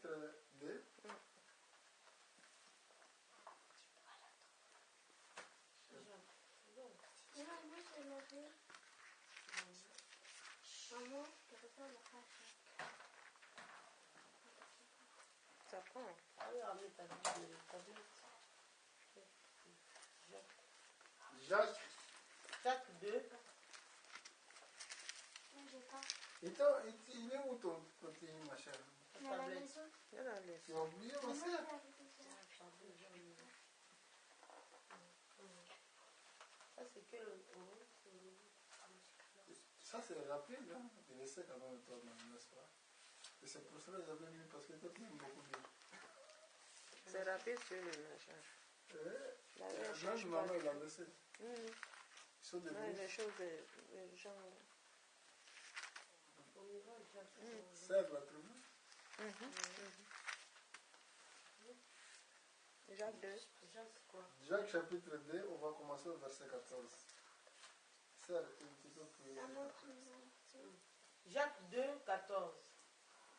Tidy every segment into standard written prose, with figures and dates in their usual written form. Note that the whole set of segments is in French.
chapitre 2. Ça prend. Jacques 2. il est où ton petit machin? Dans la maison. Tu as oublié ma soeur? Ça, c'est que le. Ça, c'est rapide, hein? Il essaie quand même de toi, n'est-ce pas? Et c'est pour cela que j'avais mis, parce que toi, tu aimes beaucoup bien. C'est rapide sur le machin. Même maman, il a laissé. Ils sont des Les choses des gens. Serre la trouve. Jacques 2. Jacques chapitre 2, on va commencer au verset 14. Serre, un petit peu plus. Jacques 2, 14.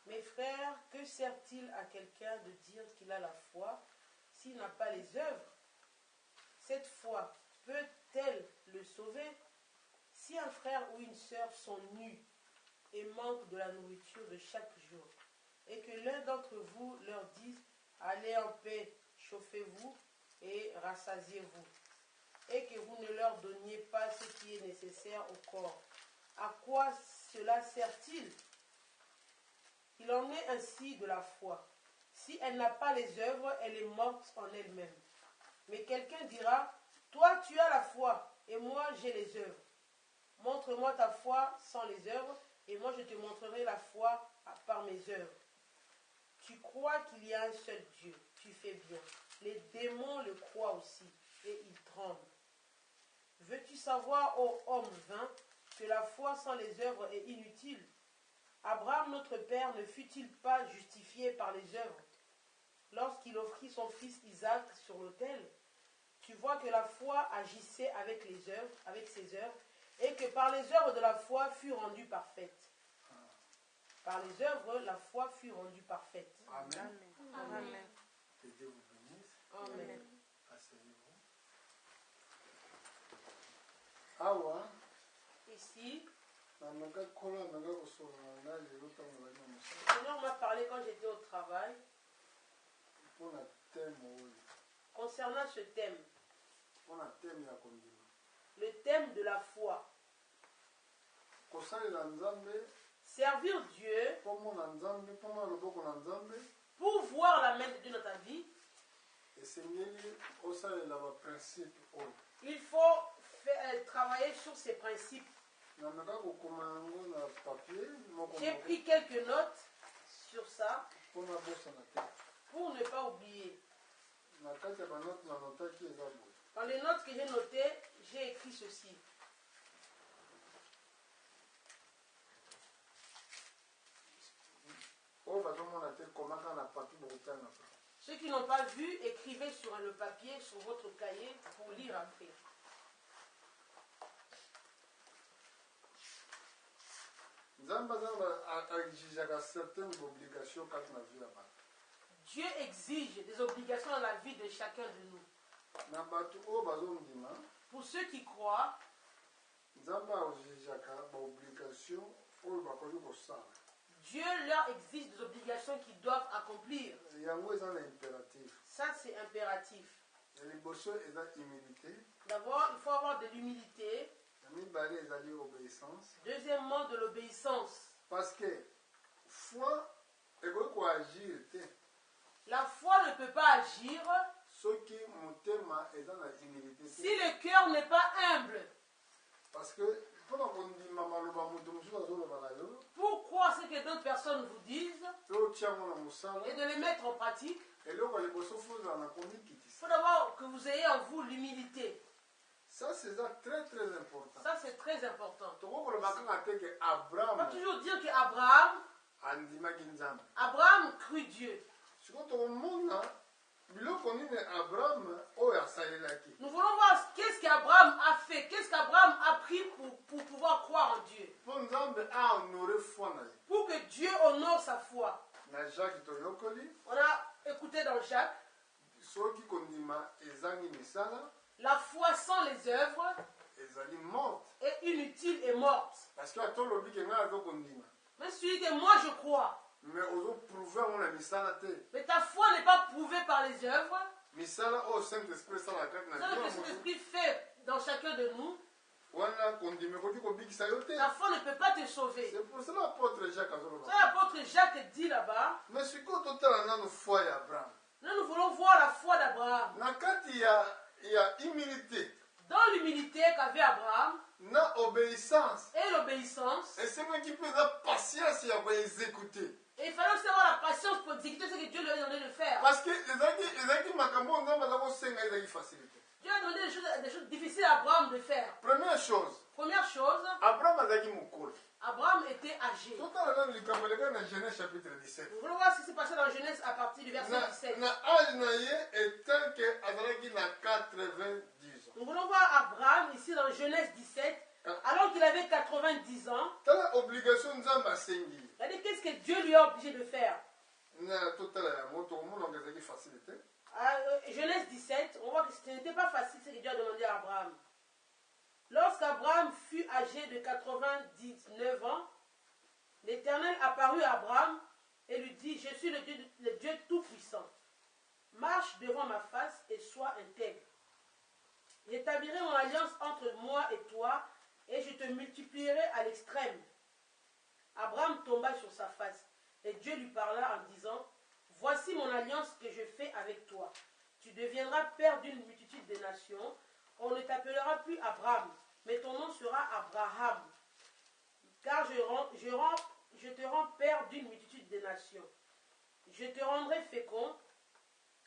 Mes frères, que sert-il à quelqu'un de dire qu'il a la foi s'il n'a pas les œuvres? Cette foi peut-elle le sauver? Si un frère ou une sœur sont nus et manquent de la nourriture de chaque jour, et que l'un d'entre vous leur dise « Allez en paix, chauffez-vous et rassasiez-vous », et que vous ne leur donniez pas ce qui est nécessaire au corps, à quoi cela sert-il? Il en est ainsi de la foi. Si elle n'a pas les œuvres, elle est morte en elle-même. Mais quelqu'un dira, toi tu as la foi, et moi j'ai les œuvres. Montre-moi ta foi sans les œuvres, et moi je te montrerai la foi par mes œuvres. Tu crois qu'il y a un seul Dieu, tu fais bien. Les démons le croient aussi, et ils tremblent. Veux-tu savoir, ô homme vain, que la foi sans les œuvres est inutile? Abraham, notre père, ne fut-il pas justifié par les œuvres lorsqu'il offrit son fils Isaac sur l'autel? Tu vois que la foi agissait avec les œuvres, avec ses œuvres, et que par les œuvres de la foi fut rendue parfaite. Par les œuvres, la foi fut rendue parfaite. Amen. Amen. Que Dieu vous bénisse. Amen. Asseyez-vous. Awa. Ici, Le Seigneur m'a parlé quand j'étais au travail concernant ce thème. Le thème de la foi. Servir Dieu pour voir la main de Dieu dans ta vie. Il faut travailler sur ces principes. J'ai pris quelques notes sur ça pour ne pas oublier. Dans les notes que j'ai notées, j'ai écrit ceci. Ceux qui n'ont pas vu, écrivez sur le papier, sur votre cahier, pour lire après. Dieu exige des obligations dans la vie de chacun de nous. Pour ceux qui croient, Dieu leur exige des obligations qu'ils doivent accomplir. Ça, c'est impératif. D'abord, il faut avoir de l'humilité. Deuxièmement, de l'obéissance. Parce que foi, la foi ne peut pas agir si le cœur n'est pas humble. Parce que pourquoi ce que d'autres personnes vous disent et de les mettre en pratique, il faut d'abord que vous ayez en vous l'humilité. Ça, c'est très très important. Ça, c'est très important. On va toujours dire qu'Abraham crut Dieu. Nous voulons voir qu'est-ce qu'Abraham a fait, qu'est-ce qu'Abraham a pris pour pouvoir croire en Dieu. Pour que Dieu honore sa foi. Na Jacques toyokoli. On a écouté dans Jacques. Soki kondima ezangi misala. La foi sans les œuvres Ezali morte. est inutile et morte. Parce que atolobi ke nga azo kondima. Mais celui que moi je crois. Mais ozo prouver on la misala te. Mais ta foi n'est pas prouvée par les œuvres. Misala o Saint-Esprit sala kati na C'est ce que le Saint-Esprit fait dans chacun de nous. Wana kondime koki kobikisa yo te. Ta foi ne peut pas te sauver. C'est pour cela l'apôtre Jacques azoloba. Ça, l'apôtre Jacques dit là-bas. Mais sikoyo totala nano foi ya Abraham. Nous voulons voir la foi d'Abraham. Na kati ya humilité. Dans l'humilité qu'avait Abraham. Na obéissance. Et l'obéissance. Et c'est moi qui peux la patience à exécuter. Et il fallait aussi avoir la patience pour exécuter ce que Dieu lui a donné de faire. Parce que les makambo nzamba zako senga ezaki facilité. Dieu a donné des choses difficiles à Abraham de faire. Première chose. Première chose. Abraham azaki mokolo. Abraham était âgé. Totala na likambo leka na Genèse chapitre 17. Nous voulons voir ce qui s'est passé dans Genèse à partir du verset 17. Na âge na ye etant que azalaki na 90 ans. Nous voulons voir Abraham ici dans Genèse 17. Alors qu'il avait 90 ans, tala obligation nzamba sengi. Qu'est-ce que Dieu lui a obligé de faire? Na totala ya moto omona ngezaki facilité. Genèse 17, on voit que ce n'était pas facile ce que Dieu a demandé à Abraham. Lorsqu'Abraham fut âgé de 99 ans, l'Éternel apparut à Abraham et lui dit: Je suis le Dieu Tout-Puissant. Marche devant ma face et sois intègre. J'établirai mon alliance entre moi et toi et je te multiplierai à l'extrême. Abraham tomba sur sa face et Dieu lui parla en disant: Voici mon alliance que je fais avec toi. Tu deviendras père d'une multitude de nations. On ne t'appellera plus Abraham, mais ton nom sera Abraham. Car je te rends père d'une multitude de nations. Je te rendrai fécond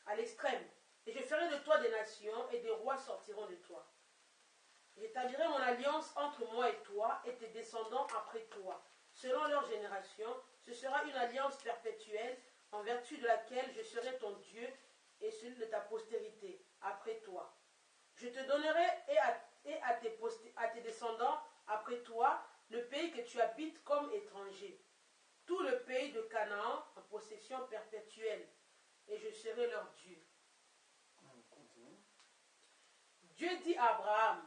à l'extrême. Et je ferai de toi des nations, et des rois sortiront de toi. J'établirai mon alliance entre moi et toi, et tes descendants après toi. Selon leur génération, ce sera une alliance perpétuelle, en vertu de laquelle je serai ton Dieu et celui de ta postérité après toi. Je te donnerai à tes descendants après toi le pays que tu habites comme étranger, tout le pays de Canaan en possession perpétuelle, et je serai leur Dieu. Dieu dit à Abraham: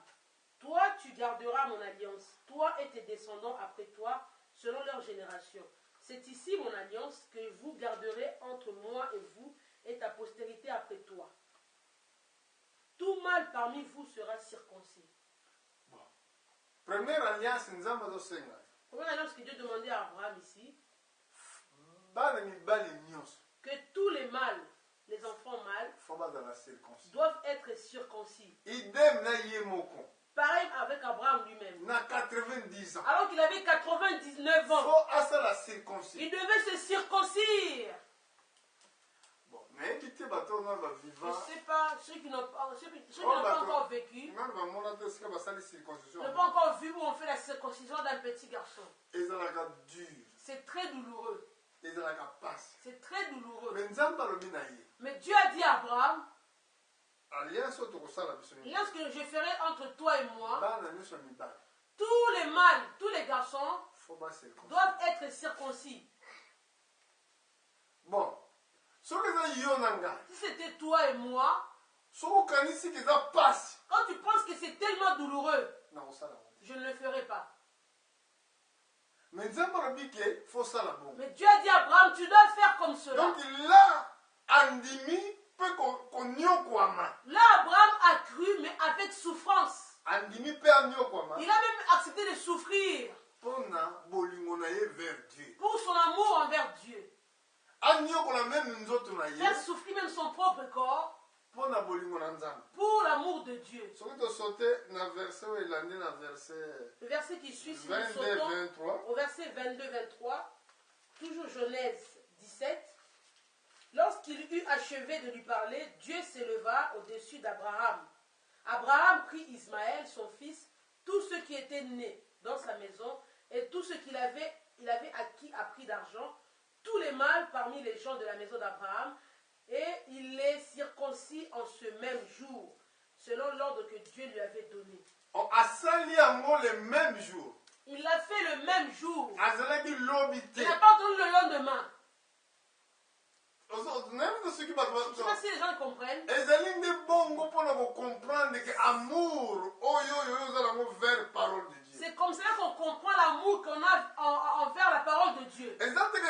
Toi, tu garderas mon alliance, toi et tes descendants après toi, selon leur génération. C'est ici mon alliance que vous garderez entre moi et vous et ta postérité après toi. Tout mâle parmi vous sera circoncis. Bon. Première alliance, nzamba zo senga. Première alliance que Dieu demandait à Abraham ici. Que tous les mâles, les enfants mâles, doivent être circoncis. Idem na yemoko. Pareil avec Abraham lui-même. Na 90 ans. Alors qu'il avait 99 ans. Il devait se circoncire. Bon, mais qui te bateau dans la vivant. Je ne sais pas, ceux qui n'ont pas encore vécu, n'ont pas encore vu où on fait la circoncision d'un petit garçon. C'est très douloureux. C'est très douloureux. Mais Dieu a dit à Abraham: l'alliance que je ferai entre toi et moi, tous les mâles, tous les garçons doivent être circoncis. Bon, si c'était toi et moi, quand tu penses que c'est tellement douloureux, je ne le ferai pas. Mais Dieu a dit à Abraham: tu dois faire comme cela. Donc là, là, Abraham a cru, mais avec souffrance. Il a même accepté de souffrir pour son amour envers Dieu. Faire souffrir même son propre corps pour l'amour de Dieu. Le verset qui suit, si nous sautons au verset 22-23, toujours Genèse 17. Lorsqu'il eut achevé de lui parler, Dieu s'éleva au-dessus d'Abraham. Abraham prit Ismaël, son fils, tout ce qui était né dans sa maison, et tout ce qu'il avait acquis à prix d'argent, tous les mâles parmi les gens de la maison d'Abraham, et il les circoncis en ce même jour, selon l'ordre que Dieu lui avait donné. Il l'a fait le même jour. Il n'a pas attendu le lendemain.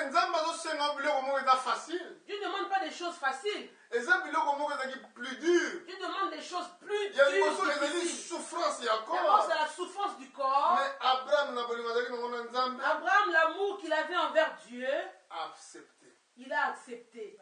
nzambe azosenga biloko moko eza facile. Dieu ne demande pas des choses faciles. Eza biloko moko ezalaki plus dur. Dieu demande des choses plus Ya dures, liboso ezali difficiles. souffrance ya D'abord, corps. c'est la souffrance du corps. Mais Abraham na bolingo azalaki nango na nzambe Abraham, l'amour qu'il avait envers Dieu, accepté. il a accepté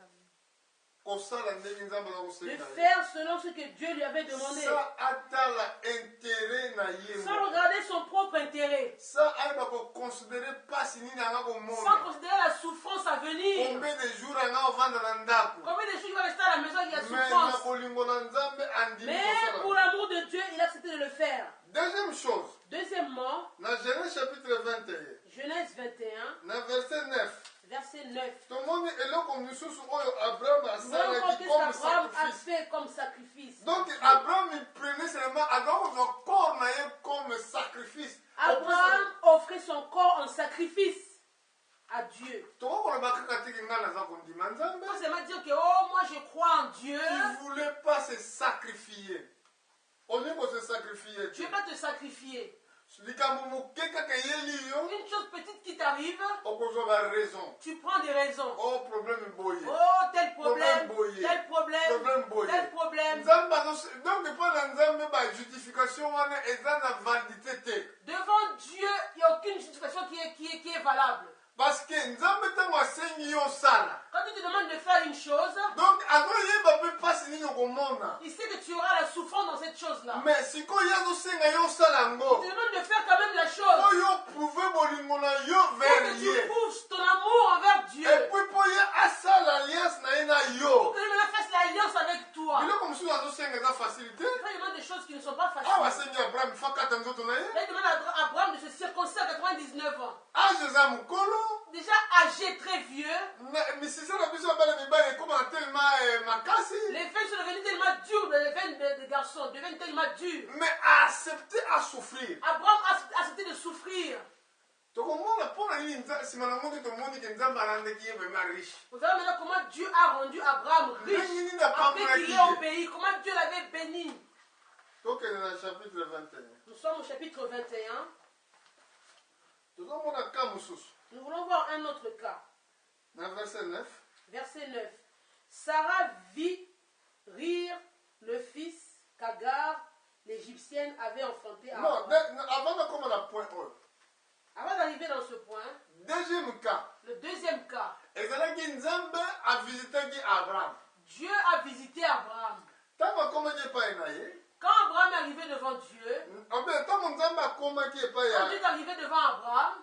Kosala ndenge nzambe de azosenga. faire selon ce que Dieu lui avait demandé, Ça atala intérêt na ye. sans regarder son propre intérêt, Ça ayeba koconsidere pasi nini anga sans komona. considérer la souffrance à venir. Combien de jours anga ovanda na ndako. Combien de jours il va rester à la maison, il y a Mais na souffrance. bolingo na nzambe andimi Mais pour kosala. l'amour de Dieu, il a accepté de le faire. Deuxième chose, Deuxièmement, na Genèse chapitre 21, Genèse 21, na verset 9. verset 9. Tomoni eloko misusu oyo Abraham Nous allons voir asalaki qu'est-ce comme qu'Abraham a sacrifice. fait comme sacrifice. Donc Abraham il prenait seulement le corps na ye comme sacrifice. Abraham offrait son corps en sacrifice à Dieu. Tokokoloba kaka teke ngai naza kondima nzambe. Pas seulement dire que, oh, moi je crois en Dieu. Il ne voulait pas se sacrifier. On dit qu'on se sacrifier. Tu ne veux pas te sacrifier. Likambo moke kaka yeli yo. Une chose petite qui t'arrive, Okozwa raison. tu prends des raisons. Oh problème boye. Oh, tel problème, boye. tel problème, Problème boye. tel problème. Nzambe donc pas na nzambe ba justification wana eza na validité te. Devant Dieu, il n'y a aucune justification qui est valable. Parce que nzambe tango asengi yo sala. Quand il te demande de faire une chose, Donc azoyeba mpe pasi nini okomona. il sait que tu auras la souffrance dans cette chose-là. Mais sikoyo azosenga yo sala Il yango. te demande de faire quand même la chose. Po yo prouve bolingo na yo Pour vers que tu ye. prouves ton amour envers Dieu. Et puis po ye asala alliance na ye na Pour yo. que lui fasse l'alliance avec toi. Biloko mosusu azosenga eza facilité. Quand il demande des choses qui ne sont pas Awa faciles. asengi Abraham fa kata nzoto na ye. Là, il demande à Abraham de se circoncire à 99 ans. Age eza mokolo. Déjà âgé, très vieux. misisa na biso ya bana mibali ekoma tellement makasi. Les veines sont devenues tellement dures, les veines des garçons deviennent tellement dures. Mais accepter à souffrir. Abraham a accepté de souffrir. tokomona mpona nini nsima nango nde tomoni ke nzambe alandaki ye vraiment riche. Vous savez maintenant comment Dieu a rendu Abraham riche. Après qu'il est au pays, comment Dieu l'avait béni. tokende na chapitre 21. Nous sommes au chapitre 21. tozomona ka mosusu Nous voulons voir un autre cas. na verset 9. Verset 9. Sarah vit rire le fils qu'Agar, l'Égyptienne, avait enfanté à Non, Abraham. avant nakoma na point oyo. Avant d'arriver dans ce point, Deuxième cas, le deuxième cas, ezalaki nzambe avisitaki Abraham. Dieu a visité Abraham. Ntango akomaki epai na ye, Quand Abraham est arrivé devant Dieu, ntango nzambe akomaki epai quand Dieu ya est arrivé devant Abraham,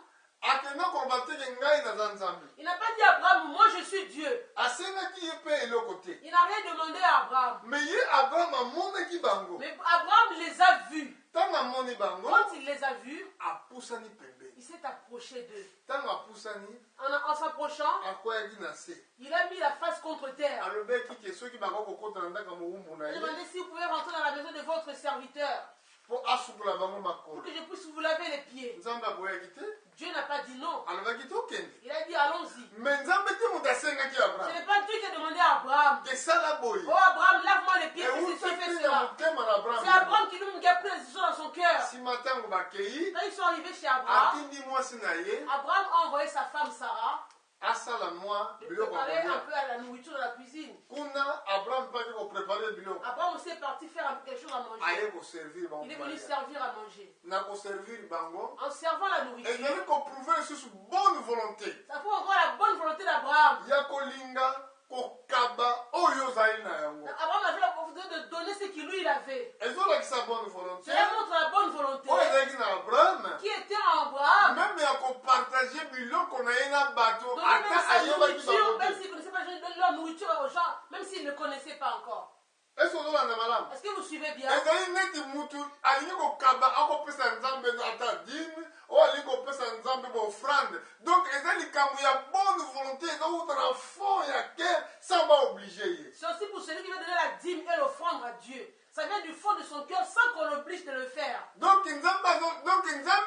akenda koloba teke ngai naza nzambe. il n'a pas dit à Abraham, moi je suis Dieu. Asengaki ye mpe eloko te. Il n'a rien demandé à Abraham. Mais ye Abraham amonaki bango. Mais Abraham les a vus. Ntango amoni bango, Quand il les a vus, apusani pembeni. il s'est approché d'eux. Ntango apusani, En s'approchant, akweyaki na se. il a mis la face contre terre. Alobaki ke soki bakoki kokota na ndako ya mowumbu na Il a ye demandé si vous pouvez rentrer dans la maison de votre serviteur mpo asukola bango pour makolo. que je puisse vous laver les pieds. Nzambe aboyaki te, Dieu n'a pas dit non. alobaki tokende. Il a dit allons-y. Mais nzambe te moto asengaki Ce Abraham. n'est pas Dieu qui a demandé à Abraham. Kesala boye. Oh Abraham, lave-moi les pieds, fais Euta ceci, fais mpe na cela. motema na C'est Abraham. Abraham qui lui a pris la décision dans son cœur. Nsima ntango bakei, Quand ils sont arrivés chez Abraham, atindi mwasi na ye, Abraham a envoyé sa femme Sarah asala mwa de biloko ya préparer un kolia. peu à la nourriture de la cuisine. Kuna Abraham mpaki koprepare biloko. Abraham aussi est parti faire quelque chose à manger. Aye koservir bango. Il est venu servir à manger. Na koservir bango. En servant la nourriture, ezali koprouve lisusu bonne volonté ça prouve encore la bonne volonté d'Abraham. ya kolinga kokaba oyo ozali na yango. Abraham avait la volonté de donner ce qu'il lui il avait. ezolakisa bonne volonté Cela montre la bonne volonté oyo ezalaki na Abraham, qui était en Abraham. meme ya kopartage biloko na ye na bato Donner même ata sa ayebaki nourriture, bango même te. s'ils ne connaissaient pas, je donne leur nourriture aux gens, même s'ils ne connaissaient pas encore. esi ozolanda malamu. Est-ce que vous suivez bien? ezali neti mutu alingi kokaba akopesa nzambe ata dime oyo alingi kopesa nzambe baofrande. Donc eza likambo ya bonne volonté ezauta na fond ya cœur sans baoblige ye. C'est aussi pour celui qui veut donner la dîme et l'offrande à Dieu. Ça vient du fond de son cœur sans qu'on l'oblige de le faire. Donc nzambe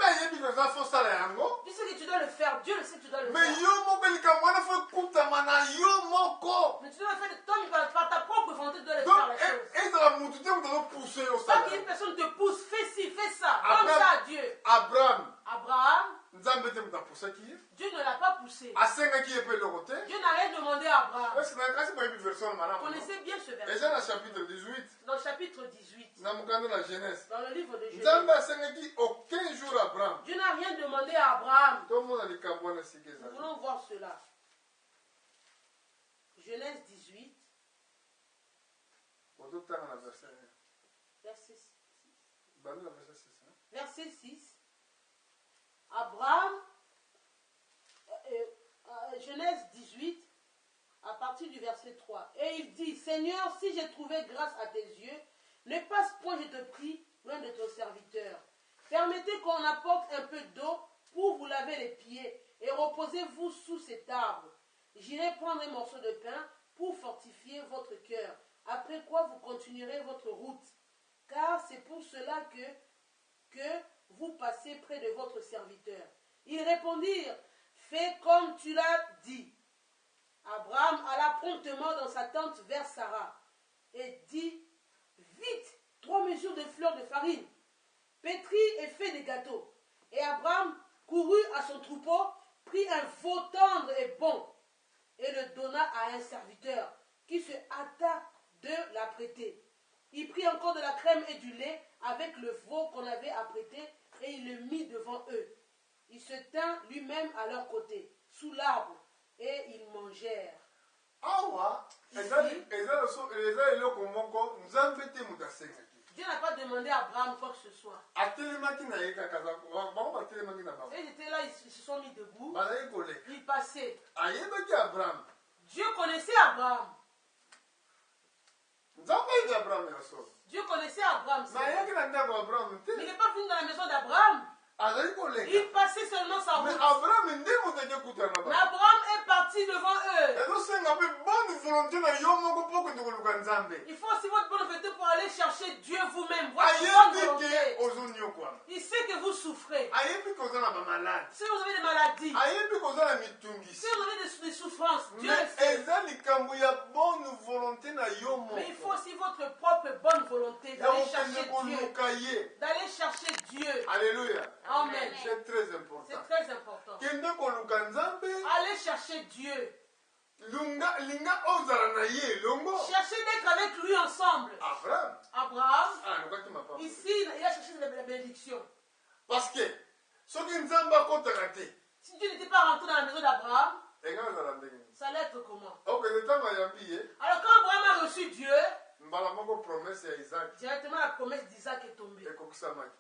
ayebi koza fosala yango. Tu sais que tu dois le faire, Dieu le sait que tu dois le Mais faire. yo moko likambo wana fo ekutama na yo moko. Mais tu dois le faire de toi, par ta propre volonté, tu dois le Donc faire la chose. ezala mutu te moto azopousse yo Pas osala qu'une yango. personne te pousse, fais ci, fais ça, comme Abraham. ça à Dieu. Abraham Abraham, nzambe te moto apusaki ye. Dieu ne l'a pas poussé. asengaki ye mpe eloko te. Dieu n'a rien demandé à Abraham. Esi nakasi boyebi version na Vous malamu. connaissez bien ce verset. Eza na chapitre 18 Dans le chapitre 18, na mokanda na Genèse. dans le livre de Nzambe Genèse, asengaki aucun jour Abraham. Dieu n'a rien demandé à Abraham. Tomona likambo wana sika Nous ezali. voulons voir cela. Genèse 18, Ototanga na verset verset 6. bandi na verset 6. Verset 6. Abraham, Genèse 18, à partir du verset 3. Et il dit, Seigneur, si j'ai trouvé grâce à tes yeux, ne passe point, je te prie, loin de ton serviteur. Permettez qu'on apporte un peu d'eau pour vous laver les pieds et reposez-vous sous cet arbre. J'irai prendre un morceau de pain pour fortifier votre cœur, après quoi vous continuerez votre route. Car c'est pour cela que vous passez près de votre serviteur. Ils répondirent, fais comme tu l'as dit. Abraham alla promptement dans sa tente vers Sarah et dit, vite, 3 mesures de fleurs de farine, pétris et fais des gâteaux. Et Abraham courut à son troupeau, prit un veau tendre et bon, et le donna à un serviteur qui se hâta de l'apprêter. Il prit encore de la crème et du lait avec le veau qu'on avait apprêté et il le mit devant eux. Il se tint lui-même à leur côté, sous l'arbre, et ils mangèrent. Awa eza eloko moko nzambe te moto asengaki. Dieu n'a pas demandé à Abraham quoi que ce soit. Atelemaki na ye kaka bango batelemaki na bango. Et ils étaient là, ils se sont mis debout. Bazali koleka. Ils passaient. Ayebaki Abraham. Dieu connaissait Abraham. Nzambe ayebi Abraham ya solo. Dieu connaissait Abraham. Mais ayaki na ndako ya Abraham te. Mais il n'est pas venu dans la maison d'Abraham. Azali koleka. Il passait seulement sa Mais route. Abraham nde moto akekutana na Mais bango. Abraham est parti devant eux. ezosenga mpe bonne volonté na yo moko mpo okende koluka nzambe. Il faut aussi votre bonne volonté pour aller chercher Dieu vous-même. Votre bonne Ayebi volonté. ke ozonyokwama. Il sait que vous souffrez. Ayebi ke oza na bamaladi. Si vous avez des maladies, Ayebi ke oza na mitungisi. si vous avez des souffrances, Dieu Mais le sait. eza likambo ya bonne volonté na yo Mais il faut moko aussi votre propre bonne volonté ya d'aller kokende chercher Dieu. koluka ye. D'aller chercher Dieu. Alléluia. Amen. C'est très C'est important. très important. Kende koluka nzambe Allez chercher Dieu. linga ozala na ye elongo. Cherchez d'être avec lui ensemble. Abraham Abraham, alukaki mapamba. ici, il a cherché la bénédiction. Parce que soki nzambe akotaka te Si Dieu n'était pas rentré dans la maison d'Abraham, enga ezala ndenge nini. ça allait être comment? okende ntango ayambi ye Alors quand Abraham a reçu Dieu, mbala moko promese ya isaki directement la promesse d'Isaac est tombée, ekokisamaki.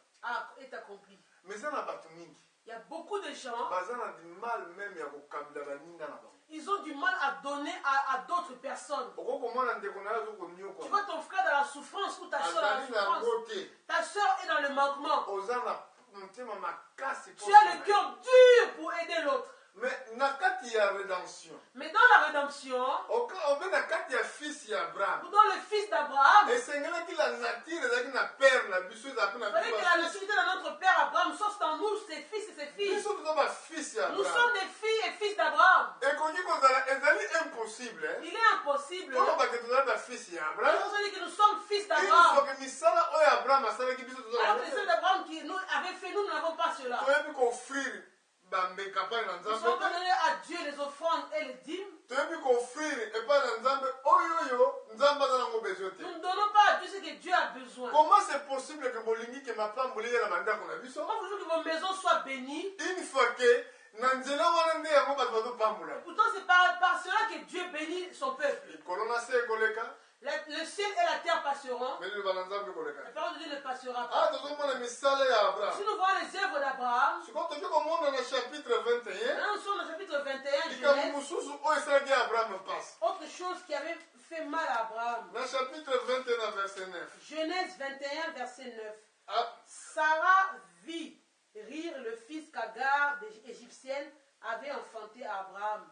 est accomplie. Mais eza na bato mingi Il y a beaucoup de gens, baza na du mal meme ya kokabila baninga na bango. ils ont du mal à donner à d'autres personnes. okokomona ndeko na yo Tu azokoniokwama vois ton frère dans la souffrance ou ta soeur dans la azali na souffrance. yango te. Ta soeur est dans le manquement. oza na motema makasi Tu as le cœur dur pour aider l'autre. mais na kati ya rédemption Mais dans la rédemption, obe na kati ya fils ya abraham ou dans le fils d'Abraham, esengelaki la nature ezalaki na père na biso ezalaki na il fallait que la nationalité de notre père Abraham soit dans nous, ses fils et ses filles. biso toza bafils ya Nous abraham. sommes des filles et fils d'Abraham. ekoki kozala ezali impossible Il est impossible. tolobake tozala bafils ya On abraham dit que nous sommes fils d'Abraham. soki misala oyo abraham asalaki biso Alors que les tozala fils d'Abraham qui nous avaient fait, nous n'avons pas cela. toyebi koofrire bambeka epai na Nous ne sommes pas nzambe donnés à Dieu les offrandes et les dîmes. toyebi koofrire epai na nzambe oyo nzambe aza nango besoin te. Nous ne donnons pas à Dieu ce que Dieu a besoin. Comment c'est possible que bolingi ke mapamboli ye na bandako na biso Comment voulez-vous que vos maisons soient bénies? une fois ke na nzela wana nde yango bato bazopambola Pourtant, c'est par cela que Dieu bénit son peuple. likolo na se ekoleka Le ciel et la terre passeront. me liloba na nzambe ekoleka La parole de Dieu ne passera ah pas. tozomona misala ya Si abraham nous voyons les œuvres d'Abraham, sikoyo toki komona na chapitre 21 là nous sommes au chapitre 21, likambo Genèse. mosusu oyo esalaki ya abraham mpasi Autre chose qui avait fait mal à Abraham. na chapitre 21 na verset 9 Genèse 21, verset 9. ah, Sarah vit rire le fils qu'Agar, égyptienne, avait enfanté à Abraham.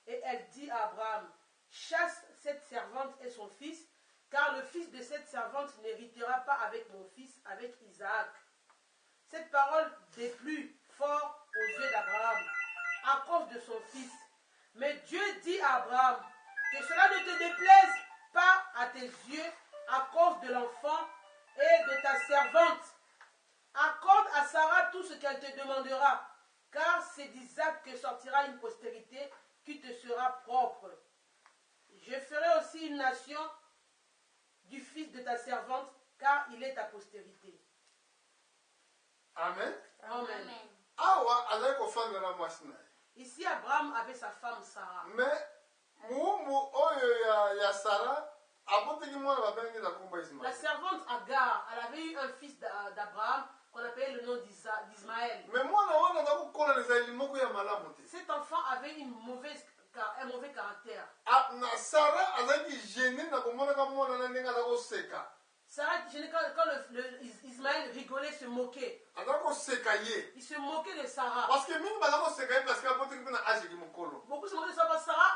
Et elle dit à Abraham, chasse cette servante et son fils, car le fils de cette servante n'héritera pas avec mon fils, avec Isaac. Cette parole déplut fort aux yeux d'Abraham, à cause de son fils. Mais Dieu dit à Abraham, que cela ne te déplaise pas à tes yeux à cause de l'enfant et de ta servante. Accorde à Sarah tout ce qu'elle te demandera. car c'est d'Isaac que sortira une postérité qui te sera propre. Je ferai aussi une nation du fils de ta servante, car il est ta postérité. Amen. Amen. Awa azali kofandela mwasi na ye. Ici, Abraham avait sa femme Sarah. Mais muumbu oyo ya Sara abotaki mwana babengi na kombo La Ismaël. servante Agar, elle avait eu un fils d'Abraham qu'on appelait le nom d'Ismaël. Mais mwana wana aza kokola ezali moko ya malamu te. Cet enfant avait un mauvais caractère. Na Sara azalaki gêné na komonaka mwana na ndenge aza koseka. Sarah, quand Ismaël rigolait, se moquait. Aza koseka ye. Il se moquait de Sarah. Parce que mingi baza koseka ye parce que abotaki mpe na age eki mokolo. Beaucoup se moquaient de Sarah parce que Sarah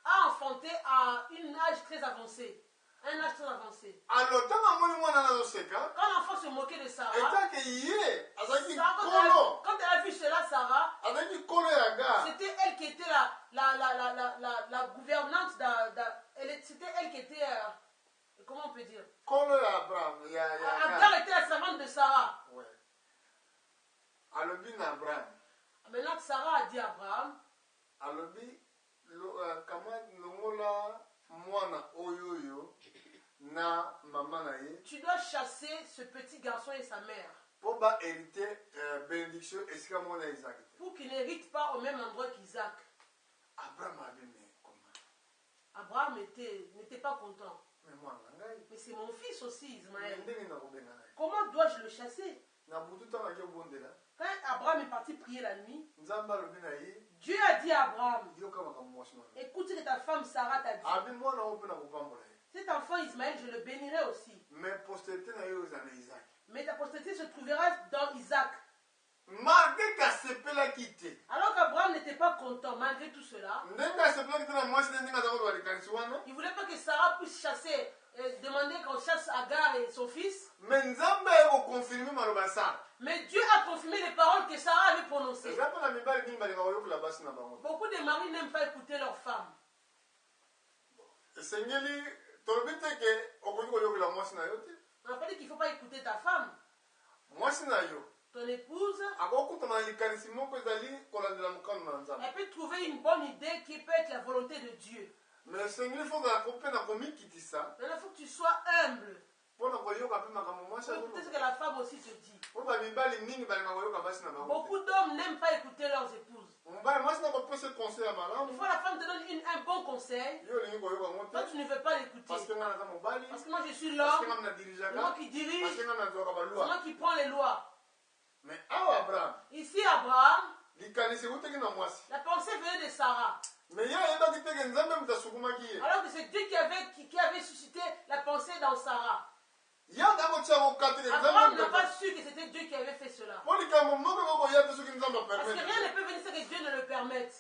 a enfanté à un âge très avancé. Un âge très avancé. Alors ntango amoni mwana na azoseka Quand l'enfant se moquait de Sarah, etake ye azalaki Sarah, kolo. quand elle a vu cela, Sarah, Azalaki kolo ya Agar. c'était elle qui était la gouvernante. C'était elle qui était, comment on peut dire, Kolo ya Abraham ya Agar était la servante de Sarah. Ouais. Alobi na Abraham. Maintenant que Sarah a dit à Abraham, Alobi kama longola mwana oyoyo na mama na ye tu dois chasser ce petit garçon et sa mère po ba hériter bénédiction esika mwana ya Isaac. pour qu'il n'hérite pas au même endroit qu'Isaac. Abraham abi me comment? Abraham n'était pas content. Mais mwana ngai. Mais c'est mon fils aussi, Ismaël. Ndenge na kobenga na ye. Comment dois-je le chasser? Na butu tanga ke bondela. Quand Abraham est parti prier la nuit, Nzamba alobi na ye Dieu a dit à Abraham, yoka makambo mwasi mwana. écoute ce que ta femme Sarah t'a dit. Abi mwana oyo mpe na kopambola ye. Cet enfant Ismaël, je le bénirai aussi. Mais postérité na ye oyo eza na Isaac. Mais ta postérité se trouvera dans Isaac. Malgré kasepelaki te. Alors qu'Abraham n'était pas content, malgré tout cela, Ndenge asepelaki te na mwasi na ndenge aza kotoka likanisi wana. il ne voulait pas que Sarah puisse chasser, demander qu'on chasse Agar et son fils. Mais Nzambe aye koconfirme maloba ya Sara. Mais Dieu a confirmé les paroles que Sarah avait prononcées. Eza mpe na mibali mingi balingaka koyokola basi na bango. Beaucoup de maris n'aiment pas écouter leurs femmes. Esengeli tolobi te ke okoki koyokola mwasi na yo te. On n'a pas dit qu'il ne faut pas écouter ta femme. Mwasi na yo Ton épouse, akokutana na likanisi moko ezali kolandela mokano na Nzambe. elle peut trouver une bonne idée qui peut être la volonté de Dieu. Mais esengeli fozala mpe na komikitisa Mais il faut que tu sois humble mpo na koyoka mpe makambo mwasi pour écouter ce que la femme aussi te dit. mpo bamibali mingi balingaka koyoka basi na bango te. Beaucoup d'hommes n'aiment pas écouter leurs épouses. mobali mwasi na kopesa conseil ya Une malamu fois la femme te donne un bon conseil, yo olingi koyoka ngo toi te tu ne veux pas l'écouter. parce que ngai naza mobali Parce que moi je suis parce que l'homme, ngai na c'est dirijaka moi qui parce dirige, que ngai nazwaka c'est balwa. moi qui prends les lois. Mais awa Abraham Ici Abraham, likanisi ekutaki na mwasi. la pensée venait de Sarah. Mais ye ayebaki te ke Nzambe moto asukumaki ye. Alors que c'est Dieu qui avait suscité la pensée dans Sarah. Ye akotia kokate ke Abraham Nzambe n'a pas moto. su que c'était Dieu qui avait fait cela. Po likambo moko kokoya te soki Nzambe Parce que rien ne apermete. peut venir sans que Dieu ne le permette.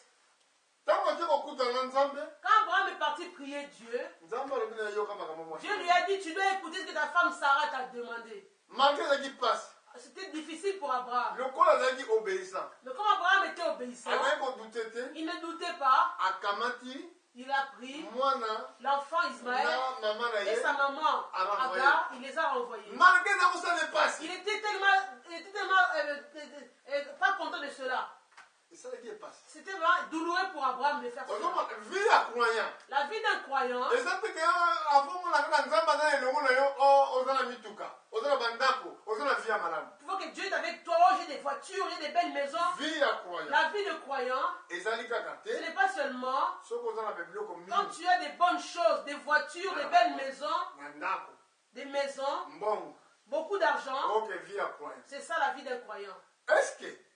Ntango ake kokutana na Nzambe, Quand Abraham est parti prier Dieu, Nzambe alobi na ye yoka makambo mwasi. Dieu lui a dit, tu dois écouter ce que ta femme Sarah t'a demandé. Malgré ezalaki pasi, C'était difficile pour Abraham. lokola azalaki obéissant, Mais comme Abraham était obéissant, azalaki kodute te, il ne doutait pas, akamati il a pris mwana l'enfant Ismaël na mama na et ye. sa maman renvoyé. Agar, il les a renvoyés. Malgré eza kosala pasi, Il était tellement pas content de cela. esalaki epasi. C'était vraiment douloureux pour Abraham de faire cela. Ozomona vie ya croyant. La vie d'un croyant, eza te ke avomona kaka Nzambe aza na elongo na yo oza na mituka, oza na bandako, oza na vie ya malamu. tu vois que Dieu est avec toi, oh, j'ai des voitures, j'ai des belles maisons. Vie ya croyant La vie de croyant, ezali kaka ce te n'est pas seulement soki oza na babiloko quand mingi tu as des bonnes choses, des voitures, des belles maisons, na ndako des maisons, mbongo beaucoup d'argent. oke vie ya croyant. C'est ça la vie d'un croyant. Est-ce que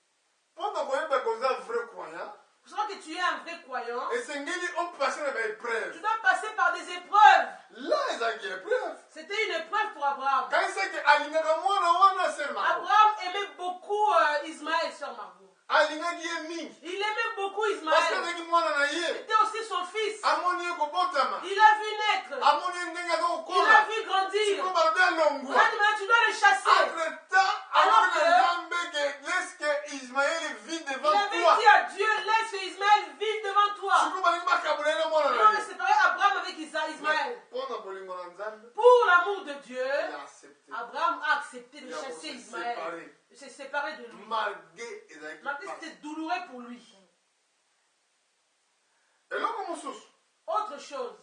mpo na koyeba koza vrai croyant Pour savoir que tu es un vrai croyant, esengeli opase na tu baépreuve. dois passer par des épreuves. La ezalaki épreuve C'était une épreuve pour Abraham. kanisaki alingaka mwana wana ser mako Abraham aimait beaucoup Ismaël, sœur Margot. alingaki ye mingi Il aimait beaucoup parce que Ismaël. azalaki mwana na ye C'était aussi son fils. amoni ye kobotama Il a vu naître. amoni ye ndenge aza Il a kokola vu grandir. siko balobi alongwa Maintenant, tu dois le chasser. entre-temps Alors alobi que- na Nzambe ke laisse Ismaël vit Il devant avait toi dit à Dieu, laisse Ismaël vivre devant toi. siko balingi bakabola ye na mwana Il na a ye séparé Abraham avec Ismaël. mpo na bolingo na Nzambe Pour l'amour de Dieu, il a accepté Abraham a accepté de il a chasser se Ismaël, séparer de se séparer de lui. malgré ezalaki Maintenant, pasi. c'était douloureux pour lui. eloko mosusu Autre chose.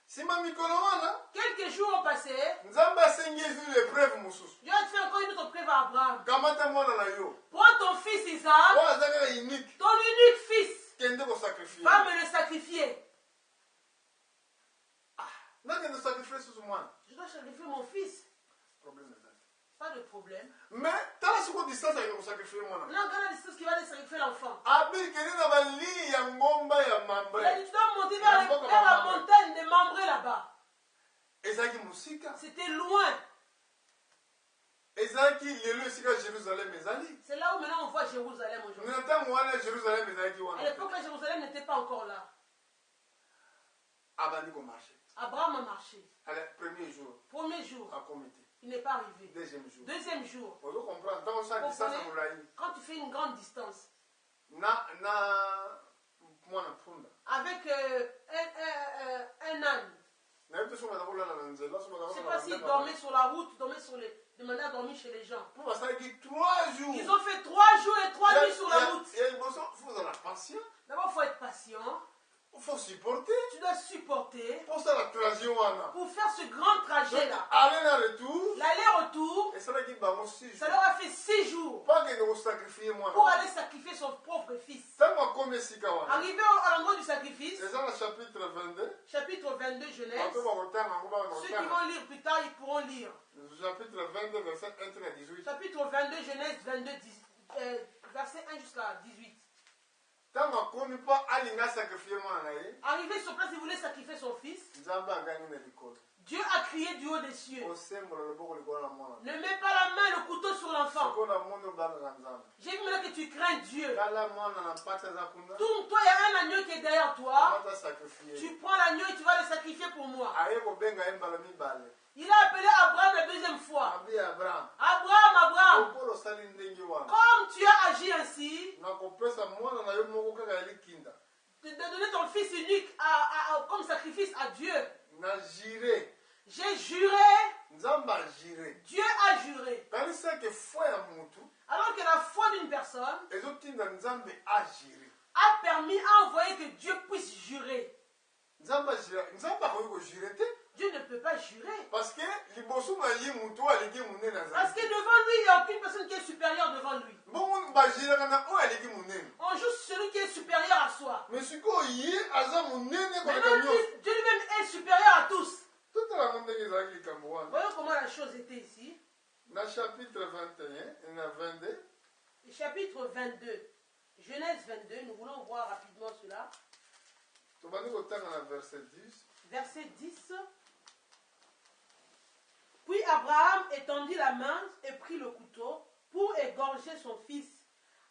nsima mikolo wana Quelques jours ont passé. nzambe asengi ezwi l'épreuve mosusu Dieu a fait encore une autre preuve à Abraham. kamata mwana na yo Prends ton fils Isaac, oyo aza kaka unique ton unique fils, kende kosakrifie va me le sacrifier. nakende sakrifie susu mwana Je dois sacrifier mon fils. problème ezali Pas de problème. mais tala siko distance akende kosakrifie mwana Maintenant, regarde la distance qui va aller sacrifier l'enfant. abikeli na bali ya ngomba ya Il a dit, mambre tu dois monter vers la montagne de Mambré là-bas. ezalaki mosika C'était loin. ezalaki lelo esika jérusalem ezali C'est là où maintenant on voit Jérusalem aujourd'hui. na ntango wana jérusalem ezalaki À wana l'époque, là, Jérusalem n'était pas encore là. abandi komarche Abraham a marché. ale premier jour Premier jour, akomi te il n'est pas arrivé. deuxième jour Deuxième jour, ozo comprendre ntango osala distance ya molai quand tu fais une grande distance, na mwana mpunda avec un âne, nayebi te soki baza kolala na nzela soki je ne sais baza pas s'ils kolala dormaient sur la route, dormaient sur les... demandaient à dormir chez les gens. mpo basalaki 3 jours Ils ont fait 3 jours et 3 nuits sur la route. ya liboso fozala patient D'abord, il faut être patient. faut supporter Tu dois supporter mpo osala trajet wana pour faire ce grand donc trajet-là. aller na retour L'aller-retour, esalaki bango 6 ça jours leur a fait 6 jours mpo akende kosakrifie mwana pour wana. aller sacrifier son propre fils. ntango akomi esika wana Arrivé à l'endroit du sacrifice, eza na chapitre 22 chapitre 22 Genèse, bato bakotanga yango ceux qui bakotanga vont lire plus tard, ils pourront lire. chapitre 22 verset 1 à 18 Chapitre 22 Genèse 22, verset 1 jusqu'à 18. ntango akomi mpo alinga asakrifie mwana na ye Arrivé sur place, il voulait sacrifier son fils. nzambe agangi na likolo Dieu a crié du haut des cieux. osembola loboko likolo na mwana Ne mets pas la main, le couteau sur l'enfant. sikoyo na moni obangaka nzambe J'ai vu maintenant que tu crains Dieu. tala mwana na mpasi aza kuna Tourne-toi, il y a un agneau qui est derrière toi. amata sakrifie Tu prends l'agneau et tu vas le sacrifier pour moi. aye kobenga ye mbala mibale Il a appelé Abraham la deuxième fois. abi abraham Abraham, Abraham, lokolo osali ndenge wana comme tu as agi ainsi, nakopesa mwana na yo moko kaka ya likinda de donner ton fils unique comme sacrifice à Dieu. na jire J'ai juré, nzambe ajire Dieu a juré. kanisaki foi ya mutu Alors que la foi d'une personne ezotinda nzambe ajire a permis à envoyer que Dieu puisse jurer. nzambe akoki kojire te Dieu ne peut pas jurer. parce que liboso na ye mutu alingi monene Parce que azali devant lui, il n'y a aucune personne qui est supérieure devant lui. bongo bajiraka na oyo alingi monene On joue sur celui qui est supérieur à soi. mais sikoyo ye aza monene koleka Maintenant, nyonso Dieu lui-même est supérieur à tous. totalanga ndenge ezalaki likambo wana Voyons comment la chose était ici. na chapitre 21 na 22 Chapitre 22. Genèse 22, nous voulons voir rapidement cela. tobandi kotanga na verset 10 Verset 10. Puis Abraham étendit la main et prit le couteau pour égorger son fils.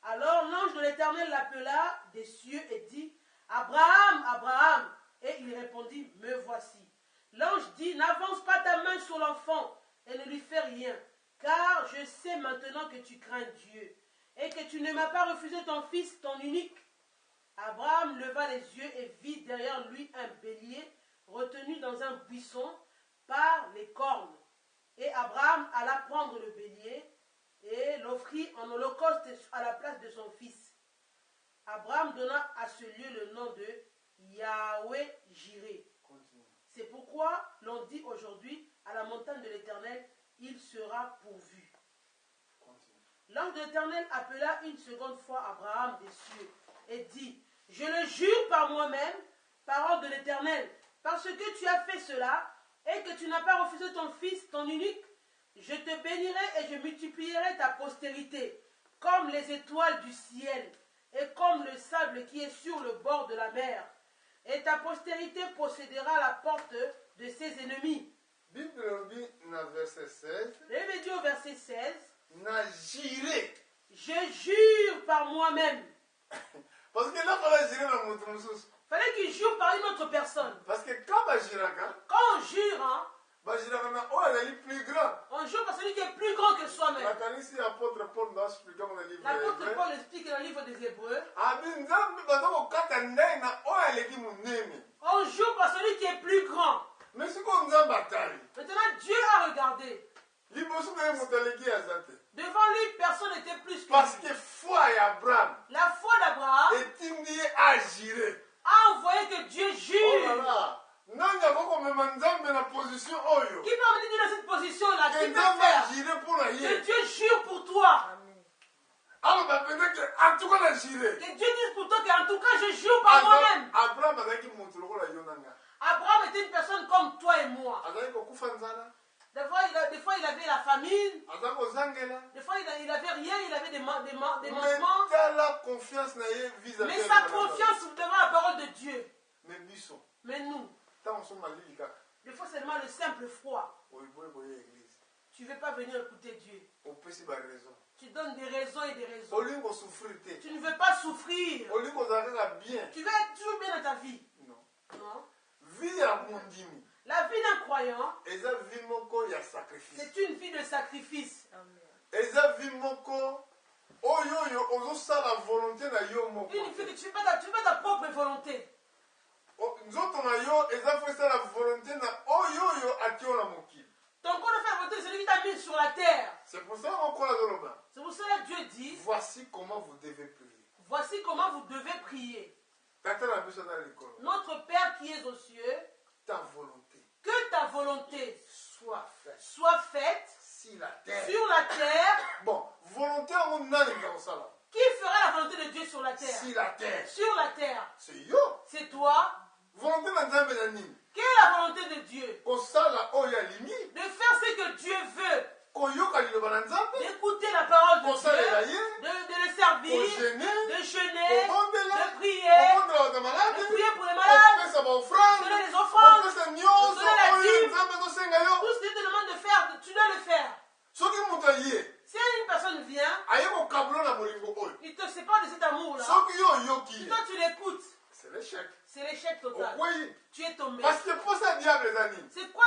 Alors l'ange de l'Éternel l'appela des cieux et dit, Abraham, Abraham. Et il répondit, me voici. L'ange dit, n'avance pas ta main sur l'enfant et ne lui fais rien, car je sais maintenant que tu crains Dieu et que tu ne m'as pas refusé ton fils, ton unique. Abraham leva les yeux et vit derrière lui un bélier retenu dans un buisson par les cornes. Et Abraham alla prendre le bélier et l'offrit en holocauste à la place de son fils. Abraham donna à ce lieu le nom de Yahweh Jireh. C'est pourquoi l'on dit aujourd'hui à la montagne de l'Éternel, il sera pourvu. L'ange de l'Éternel appela une seconde fois Abraham des cieux et dit, je le jure par moi-même, parole de l'Éternel, parce que tu as fait cela et que tu n'as pas refusé ton fils, ton unique, je te bénirai et je multiplierai ta postérité, comme les étoiles du ciel et comme le sable qui est sur le bord de la mer. Et ta postérité possédera la porte de ses ennemis. bible elobi na verset 16 Réveillez Dieu au verset 16. na jire Je jure par moi-même. parce que là fala jire na moto mosusu Fallait qu'il jure par une autre personne. parce que quand bajiraka Quand on jure, hein, bajiraka na oyo azali plus grand on jure par celui qui est plus grand que soi-même. nakanisi apôtre paul ndaosplika mo na livre ya L'apôtre Hébreu. Paul explique dans le livre des Hébreux. abi nzambe baza kokata ndenge na oyo aleki monene On jure par celui qui est plus grand. mais sikoyo nzambe atali Maintenant, Dieu a regardé. liboso na ye moto aleki aza te Devant lui, personne n'était plus que Parce lui. que foi et Abraham La foi d'Abraham est liée à gérer. a envoyé que Dieu Oh là jure. là. Nani akomema Nzambe na position oyo. Qui peut me dire dans cette position-là? Que Qui peut Nzambe faire? agire pour la Que ye. Dieu jure pour toi. Amen. Alors maintenant que en tout cas la gire. Que Dieu dise pour toi qu'en tout cas, je jure par moi-même. Abraham azaki moto lokola yo nanga. Abraham était une personne comme toi et moi. Azaki kokufa nzala. Des fois, il avait la famine. Azaki kozangela. Des fois, il n'avait rien. Il avait des manquements. Mais la confiance na ye vis-à-vis. Mais sa confiance devant la parole de Dieu. Mais biso. Mais nous, Tant on sommes malili kaka. des fois, seulement le simple froid. Oyiboye boye église. Tu ne veux pas venir écouter Dieu. Opesi ba raison. Tu donnes des raisons et des raisons. Olingo souffrir te. Tu ne veux pas souffrir. Olingo zalaka bien. Tu veux être toujours bien dans ta vie. Non. Non. Vie ya mondimi. La vie d'un croyant, Eza vie moko ya sacrifice. c'est une vie de sacrifice. Amen. Eza vie moko oyo ozosala volonté na yo moko. Une vie que tu fais ta propre volonté. Nzoto na yo eza fo esala volonté na oyo atio na mokili. Ton corps de faire volonté, c'est celui qui t'a mis sur la terre. C'est pour ça qu'on croit dans le bas. C'est pour cela que Dieu dit, Voici comment vous devez prier. voici comment vous devez prier. Tata na biso na l'école. Notre Père qui es aux cieux, Ta volonté que ta volonté soit faite soit faite si la terre. sur la terre. Bon, volonté en nani ka osala. Qui fera la volonté de Dieu sur la terre? Si la terre. Sur la terre. C'est yo. C'est toi. Volonté na Nzambe na nini? Quelle est la volonté de Dieu? Kosala oyo alimi. De faire ce que Dieu veut. Koyoka liloba na Nzambe. D'écouter la parole de Kosalela Dieu. ye. De le servir. Kojeûner. De jeûner. Kobondela. De prier. Kobondela bato malade. De prier pour les malades. Kopesa ba offrande. Donner les offrandes. Kopesa nyonso Donner la oyo dîme. Nzambe azosenga yo. Tout ce qu'il te demande de faire, tu dois le faire. Soki moto aye Si une personne vient, aye kokabula na bolingo oyo. il te sépare de cet amour-là. Soki yo oyoki Si ye, toi tu l'écoutes, c'est l'échec. c'est l'échec total. Okweyi. Tu es tombé. Parce que posa diable eza nini? C'est quoi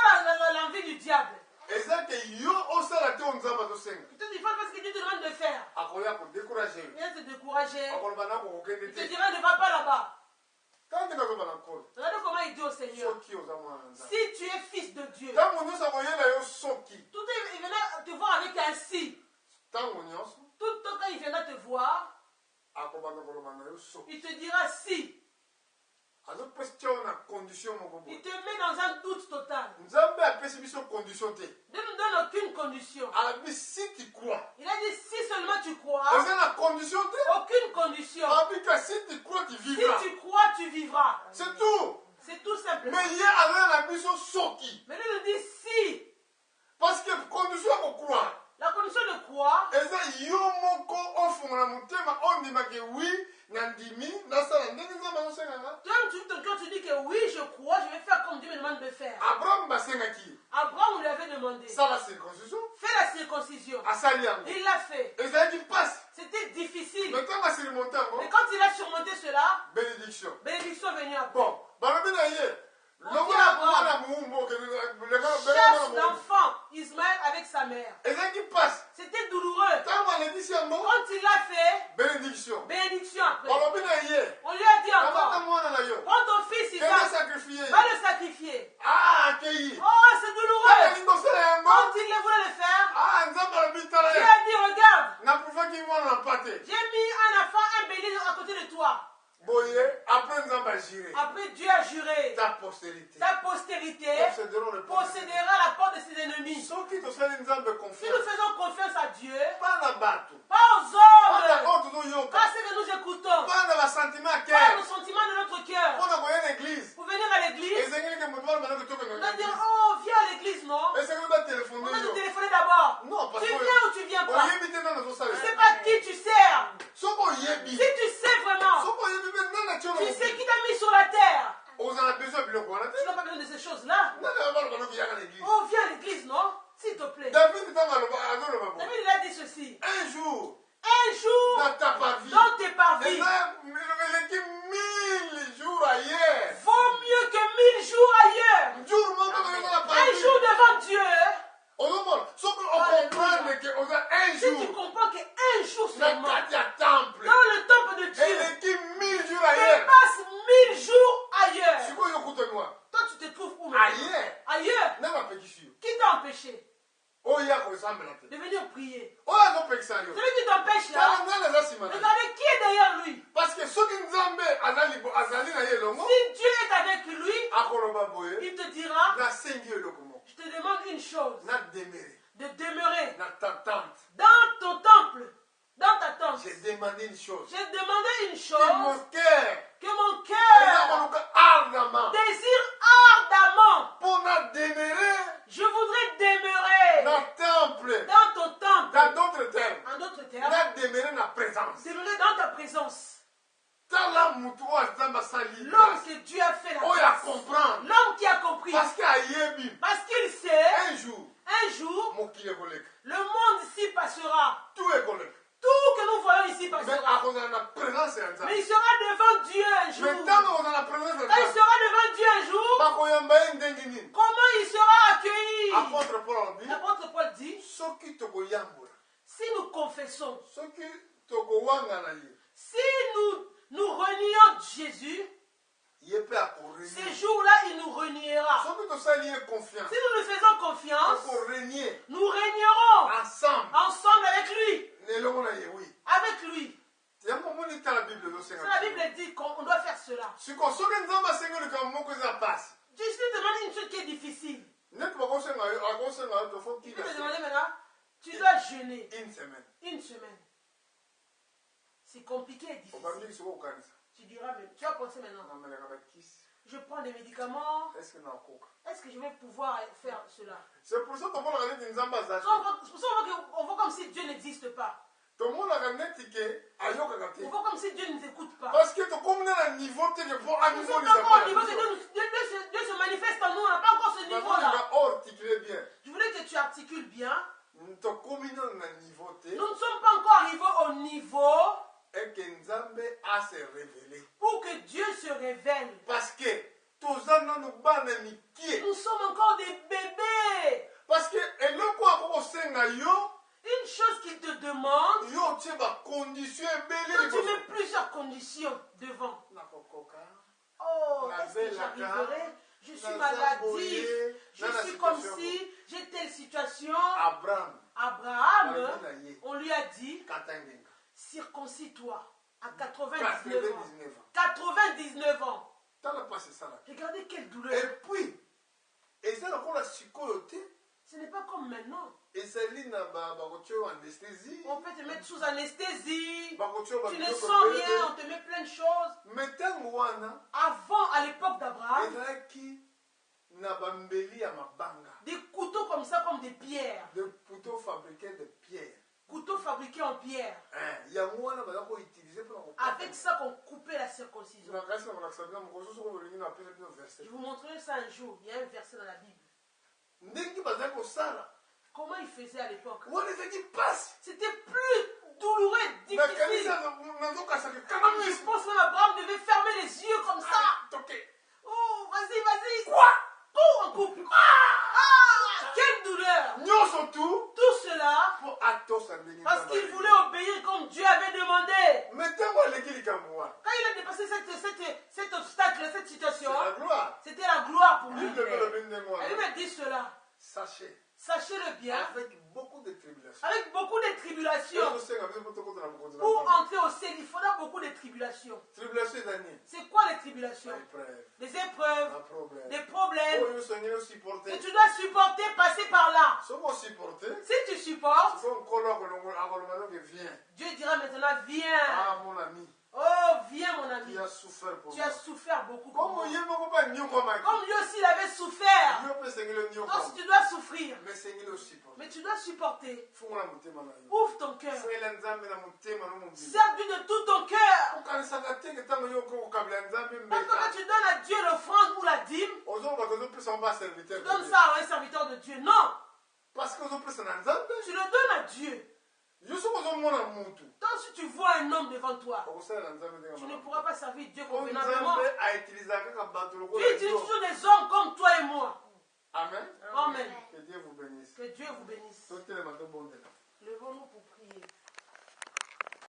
l'envie du diable? Eza ke yo osala te oyo Nzambe azosenga. Peut-être il faut faire ce que Dieu te demande de faire. Akoya kodécourage yo. Il vient te décourager. Akoloba na kokokende Il te te. dira ne va pas là-bas. Tangi nazoba na nkolo. Regardez comment il dit au Seigneur. Soki oza mwana na Nzambe. Si tu es fils de Dieu, Ntango nyonso akoyela yo soki. tout il viendra te voir avec un si. Ntango nyonso Tout le temps quand il viendra te voir, akobanda koloba na yo soki. il te dira si. Azopesi yo na condition moko Il boye. te met dans un doute total. Nzambe apesi biso condition te. Dieu ne donne aucune condition. Alabi si tu crois. Il a dit si seulement tu crois, Eza na condition te. aucune condition. Alabi ka si tu crois tu Si vivras. tu crois, tu vivras. C'est tout. C'est tout simplement. Mais ye azali na biso soki. Mais lui nous dit si. Parce que condition ya kokroire. La condition de croire, Eza yo moko ofungola motema ondimaki wi na ndimi nasala ndenge Nzambe azosenganga. toi ton cœur tu dis que oui, je crois, je vais faire comme Dieu me demande de faire. Abraham basengaki Abraham lui avait demandé, sala circoncision fais la circoncision. asali yango. Il l'a fait. Ezalaki mpasi. C'était difficile. Mais ntango asirimonte yango Mais quand il a surmonté cela, bénédiction. bénédiction est venue après. Bon balobi na ye longola Abraham. mwana mowumbu Chasse l'enfant Ismaël avec sa mère. ezalaki mpasi. C'était douloureux. Ntango alekisi yango Quand il l'a fait, bénédiction. bénédiction après. balobi na ye On lui a dit kamata encore, mwana na yo prends ton fils kende Isaac, sakrifie va le sacrifier. akei Oh, c'est douloureux. alingi kosala yango Quand il voulait le faire, nzambe alobi tala Dieu ye a dit, regarde, napufaki mwana na pa te. j'ai mis un enfant, un bélier à côté de toi. boye après nzambe agire Après, Dieu a juré, ta postérité ta postérité posséderont le peuple. possédera la porte de ses ennemis. Si soki tosali nzambe nous confiance faisons confiance à Dieu, mpa na bato pas aux mpa na hommes, oyo tozoyoka pas ce que nous écoutons, mpa na basentiment ya pas cœur nos sentiments de notre cœur. mpo na koya na église Pour venir à l'église, ezengeli ke moto wana bana on kotoka va na dire, église oh, viens à l'église, non? esengeli batelefone On va te yo téléphoner d'abord. non parce Tu que viens ou tu viens pas? oyebi te nani Tu ozosala sais pas qui tu sers. soki oyebi Si tu sais vraiment, soki oyebi mpe nani atio tu sais qui t'a mis sur la terre. ozala besoin ya biloko wana te Tu n'as pas besoin de ces choses-là. nani abana banoki yaka na église Oh, viens à l'église, non? S'il te plaît. david ntango azoloba bo David, il a dit ceci. un jour Un jour, dans ta parvie dans tes parvis, eza eleki 1000 jours ailleurs vaut mieux que 1000 jours ailleurs. jour moko toyeza na Un parvie jour devant Dieu, ozomona soki okomprendre ke oza un si tu jour comprends qu'un jour na seulement, kati ya temple dans le temple de Dieu, eleki 1000 jours ailleurs dépasse 1000 jours ailleurs. sikoyo okutaniwa Toi, tu te trouves où maintenant? ailleurs Ailleurs. na bapekisi yo Qui t'a empêché oyo ya kosambela te de venir prier? oyo azopekisa yo Celui qui t'empêche tala là, nani aza nsima na ye. regardez qui est derrière lui. Parce que soki nzambe azali na ye elongo Si Dieu est avec lui, akoloba boye il te dira, nasengi yo eloko moko je te demande une chose, nademere de demeurer na ta tente. dans ton temple, dans ta tente. J'ai demandé une chose. J'ai demandé une Que chose, mon cœur que mon eza cœur koluka ardemment désire ardemment. mpo nademere Je voudrais demeurer na temple. dans ton temple. Dans d'autres termes, En d'autres termes, nademere na présence. demeurer dans ta présence. Tala mutu oyo nzambe asali L'homme que Dieu a fait la oyo ya grâce. comprendre L'homme qui a compris. parce que ayebi Parce qu'il sait, un jour un jour, mokili ekoleka le monde ici passera. tout ekoleka Tout que nous voyons ici mais passera. akozala na présence ya Mais nzambe. il sera devant Dieu un Mais jour. ntango akozala na présence ya Quand il nzambe sera devant Dieu un jour, bakoyamba ye ndenge nini. comment il sera accueilli? Apôtre Paul alobi L'apôtre Paul dit, soki tokoyambola si nous confessons, soki tokowangana ye si nous renions Jésus, ye mpe akorenie. ce jour-là, il nous reniera. Soki tosali ye confiance Si nous lui faisons confiance, tokorenie nous régnerons ensemble ensemble avec lui. nelongo na ye wi Avec lui. yango omoni tala bible C'est ezosenga la Bible dit qu'on doit faire cela. siko soki nzambe asengi likambo moko eza pasi Jésus te demande une chose qui est difficile. neti bakosenga yo tofo Il peut kila te demander maintenant, tu dois jeûner une semaine une semaine. C'est compliqué et difficile. obandiki soko kokanisa Tu diras, mais tu vas penser maintenant, namelaka bakisi je prends des médicaments, eske nakoka. est-ce que je vais pouvoir faire cela? C'est pour ça tomonaka neti nzambe aza te. C'est pour ça on voit comme si Dieu n'existe pas. tomonaka neti ke ayokaka te On voit comme si Dieu ne nous écoute pas. parce que tokomi na niveau te ke mpo Nous sommes pas encore au niveau que animolisa Dieu se manifeste en nous, on n'a pas encore ce niveau-là. orticule bien Je voulais que tu articules bien. tokomi nano na niveau te Nous ne sommes pas encore arrivés au niveau eke nzambe ase révélé pour que Dieu se révèle. parce que toza nano bana mikie Nous sommes encore des bébés. parce que eloko akokosenga yo Une chose qu'il te demande, yo otie bacondition ebele quand tu liboso. mets plusieurs conditions devant. nakokoka Oh, La est-ce que belle j'arriverai? Je suis Naza maladif. boye, Je nana suis comme situation. si j'ai telle situation. abraham Abraham, balobi na ye on lui a dit, katangenga circoncis-toi à 99 ans. 99 ans 99 ans. tala mpasi esalaka Regardez quelle douleur. et puis eza lokola sikoyo te Ce n'est pas comme maintenant. ezali na bakotia oyo anesthésie On peut te mettre sous anesthésie. bakotia oyo Tu ne babiloko sens ebele rien, te. on te met plein de choses. mais ntango wana Avant, à l'époque d'Abraham, ezalaki na bambeli ya mabanga des couteaux comme ça, comme des pierres. de couteau fabriqué de pierre Couteaux fabriqués en pierre. yango wana baza koutilize mpona Avec ça qu'on coupait la circoncision. nakasi na kolakisa bino mokoso soko bolingi na apesa bino verset Je vous montrerai ça un jour. Il y a un verset dans la Bible. ndenge bazali kosala Comment ils faisaient à l'époque? wana ezalaki mpasi C'était plus douloureux, difficile. nakanisa nazokasaka Je kanamisi pense même Abraham devait fermer les yeux comme ça. toke Oh, vas-y, vas-y. Quoi? Oh, on coupe. Ah, quelle douleur. nyonso tu Tout cela mpo atosa ndenge parce qu'il nzambe voulait obéir comme Dieu avait demandé. mais ntango aleki likambo wana Quand il a dépassé cet obstacle, cette c'est situation, la gloire c'était la gloire pour lui. bible elobi ndenge Elle wana me dit cela. sachez Sachez-le bien, avec beaucoup de tribulations avec beaucoup de tribulations. tosenga biso mpo tokota na bokonzi na Pour nzambe entrer au ciel, il faudra beaucoup de tribulations. tribulation eza nini C'est quoi les tribulations? baépreuve Des épreuves, baproblème des problèmes oyo osengeli que osupporte tu dois supporter, passer par là. soki osupporte Si tu supportes, siko nkolo akoloba noke viens Dieu dira maintenant, viens. ah mon ami Oh, viens mon ami. tu as souffert pour Tu moi as souffert beaucoup pour moi. comme ye moko mpe aniokomaki Comme lui aussi, il avait souffert. yo mpe esengeli Donc, oniokoma tu dois souffrir. mais esengeli osupporte Mais tu dois supporter. fungola motema na yo Ouvre ton cœur. sengela nzambe na motema no mobili Serve Dieu de tout ton cœur. okanisaka teke ntango yo okokabela nzambe Parce que quand mbeka tu donnes à Dieu l'offrande ou la dîme, ozoloba tozopesa ngo baserviteur tu donnes ça à un serviteur de Dieu. Non. parce que ozopesa na nzambe Tu le donnes à Dieu. yo soki ozomona mutu Donc, si tu vois un homme devant toi, okosalela nzambe ndenge tu ne malamu. pourras pas servir Dieu Po convenablement. nzambe autilisaka kaka bato Dieu lokola utilise yo toujours des hommes comme toi et moi. amen Amen. que Dieu vous bénisse Que Dieu vous bénisse. totelema tobondela Levons-nous pour prier.